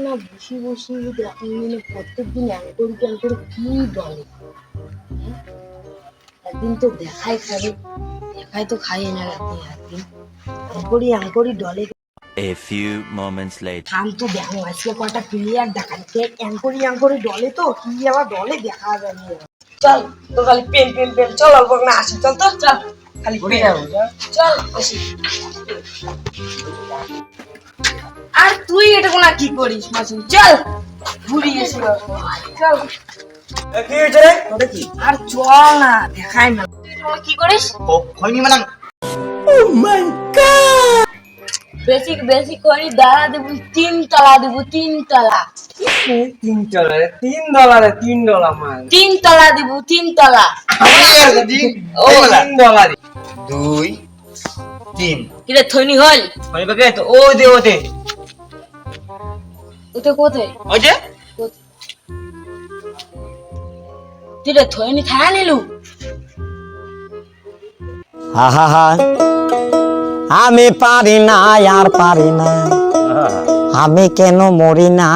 না বসি বসি এখন মানে প্রত্যেকদিন ক্যান করে কি বলে। একদিন তো দেখাই তো খাইয়ে না একদিন আঙ্করি ডলে। A few moments later. থাম তো দেখো আজকে কয়টা প্লেয়ার দেখাচ্ছে অ্যাঙ্করি ডলে তো কি আবার ডলে দেখা যাবে। চল তো খালি পেন চল অল্প না আসি চল তো চল খালি চল আসি। আর তুই এটা কোনা কি করিস মাসুম চল ঘুরি এসে চল। কি হয়েছে রে ওটা কি আর চল না দেখাই না তুই কি করিস। ও খৈনি মানে বেশি করে দাঁড়া দেবো 3 তলা দেবো 3 তলা $3 মান 3 তলা দেবো 3 তলা ও $3 2 3 কিরে থইনি হল মানে বাকে তো ও দে ওতে ওতে কোথায় ওই যে কিরে থইনি খায়া নিলু। আহা আমি পারি না আর পারি না আমি কেন মরি না।